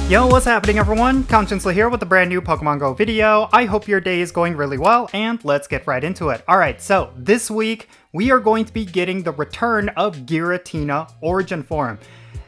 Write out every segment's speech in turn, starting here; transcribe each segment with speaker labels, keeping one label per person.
Speaker 1: Yo, what's happening everyone? Jinsula here with a brand new Pokemon Go video. I hope your day is going really well, and let's get right into it. Alright, so this week we are going to be getting the return of Giratina Origin Form.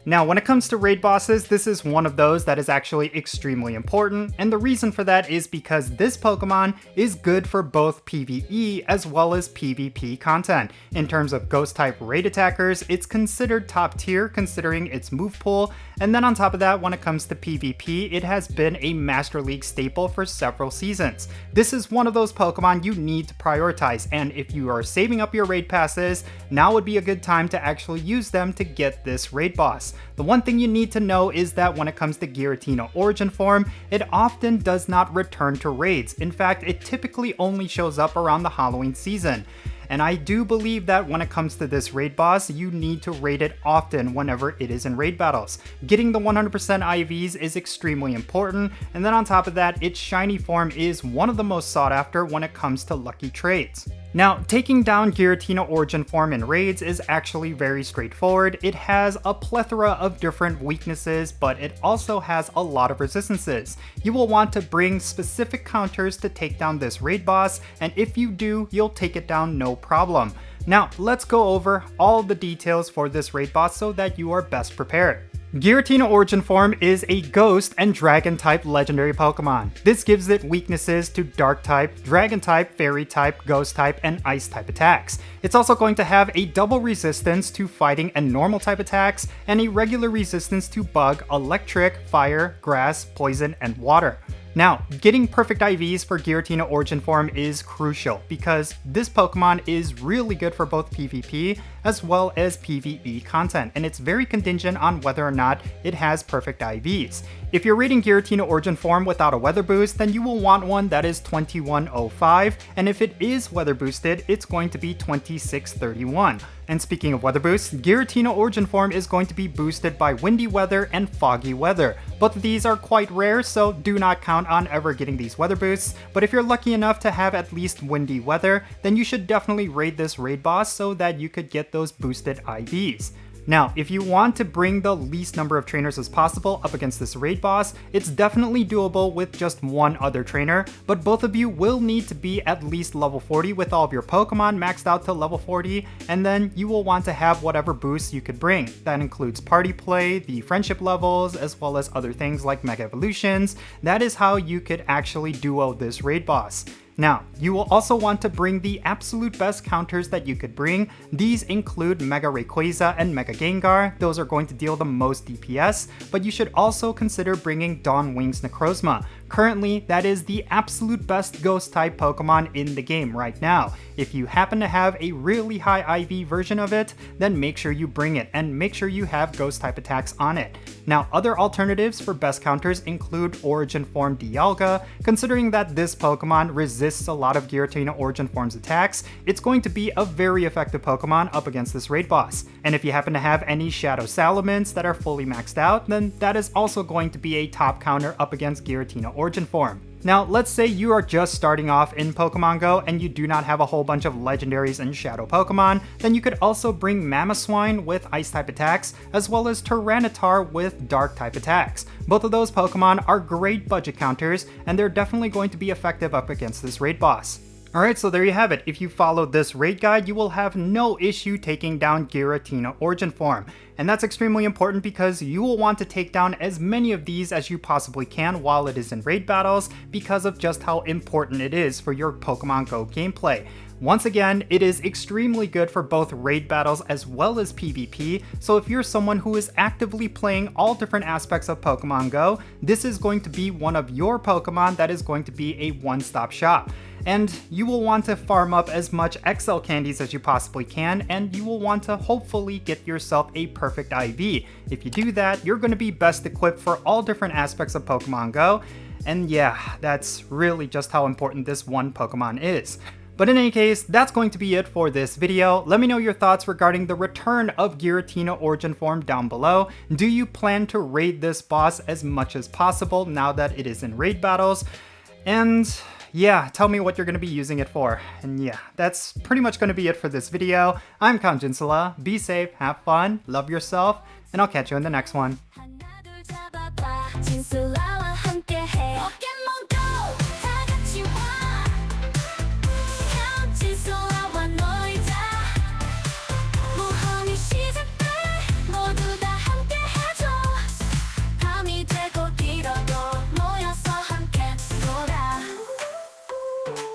Speaker 1: Now, when it comes to raid bosses, this is one of those that is actually extremely important, and the reason for that is because this Pokemon is good for both PvE as well as PvP content. In terms of Ghost-type raid attackers, it's considered top tier considering its move pool, and then on top of that, when it comes to PvP, it has been a Master League staple for several seasons. This is one of those Pokemon you need to prioritize, and if you are saving up your raid passes, now would be a good time to actually use them to get this raid boss. The one thing you need to know is that when it comes to Giratina Origin Form, it often does not return to raids. In fact, it typically only shows up around the Halloween season. And I do believe that when it comes to this raid boss, you need to raid it often whenever it is in raid battles. Getting the 100% IVs is extremely important, and then on top of that, its shiny form is one of the most sought after when it comes to lucky trades. Now, taking down Giratina Origin Form in raids is actually very straightforward. It has a plethora of different weaknesses, but it also has a lot of resistances. You will want to bring specific counters to take down this raid boss, and if you do, you'll take it down no problem. Now, let's go over all the details for this raid boss so that you are best prepared. Giratina Origin Form is a Ghost and Dragon type legendary Pokemon. This gives it weaknesses to Dark type, Dragon type, Fairy type, Ghost type, and Ice type attacks. It's also going to have a double resistance to Fighting and Normal type attacks, and a regular resistance to Bug, Electric, Fire, Grass, Poison, and Water. Now, getting perfect IVs for Giratina Origin Form is crucial because this Pokemon is really good for both PvP as well as PvE content, and it's very contingent on whether or not it has perfect IVs. If you're raiding Giratina Origin Form without a weather boost, then you will want one that is 2105, and if it is weather boosted, it's going to be 2631. And speaking of weather boosts, Giratina Origin Form is going to be boosted by windy weather and foggy weather. Both of these are quite rare, so do not count on ever getting these weather boosts, but if you're lucky enough to have at least windy weather, then you should definitely raid this raid boss so that you could get those boosted IVs. Now, if you want to bring the least number of trainers as possible up against this raid boss, it's definitely doable with just one other trainer, but both of you will need to be at least level 40 with all of your Pokemon maxed out to level 40, and then you will want to have whatever boosts you could bring. That includes party play, the friendship levels, as well as other things like Mega Evolutions. That is how you could actually duo this raid boss. Now, you will also want to bring the absolute best counters that you could bring. These include Mega Rayquaza and Mega Gengar. Those are going to deal the most DPS, but you should also consider bringing Dawn Wings Necrozma. Currently, that is the absolute best Ghost-type Pokemon in the game right now. If you happen to have a really high IV version of it, then make sure you bring it, and make sure you have Ghost-type attacks on it. Now, other alternatives for best counters include Origin Form Dialga. Considering that this Pokemon resists a lot of Giratina Origin Form's attacks, it's going to be a very effective Pokemon up against this raid boss. And if you happen to have any Shadow Salamence that are fully maxed out, then that is also going to be a top counter up against Giratina Origin Form. Now, let's say you are just starting off in Pokemon Go and you do not have a whole bunch of legendaries and shadow Pokemon, then you could also bring Mamoswine with Ice type attacks, as well as Tyranitar with Dark type attacks. Both of those Pokemon are great budget counters, and they're definitely going to be effective up against this raid boss. Alright, so there you have it. If you follow this raid guide, you will have no issue taking down Giratina Origin Form. And that's extremely important because you will want to take down as many of these as you possibly can while it is in raid battles because of just how important it is for your Pokemon Go gameplay. Once again, it is extremely good for both raid battles as well as PvP, so if you're someone who is actively playing all different aspects of Pokemon Go, this is going to be one of your Pokemon that is going to be a one-stop shop. And you will want to farm up as much XL candies as you possibly can, and you will want to hopefully get yourself a perfect IV. If you do that, you're going to be best equipped for all different aspects of Pokemon Go, and yeah, that's really just how important this one Pokemon is. But in any case, that's going to be it for this video. Let me know your thoughts regarding the return of Giratina Origin Form down below. Do you plan to raid this boss as much as possible now that it is in raid battles? And yeah, tell me what you're going to be using it for. And yeah, that's pretty much going to be it for this video. I'm Jinsula. Be safe, have fun, love yourself, and I'll catch you in the next one.
Speaker 2: Jinsula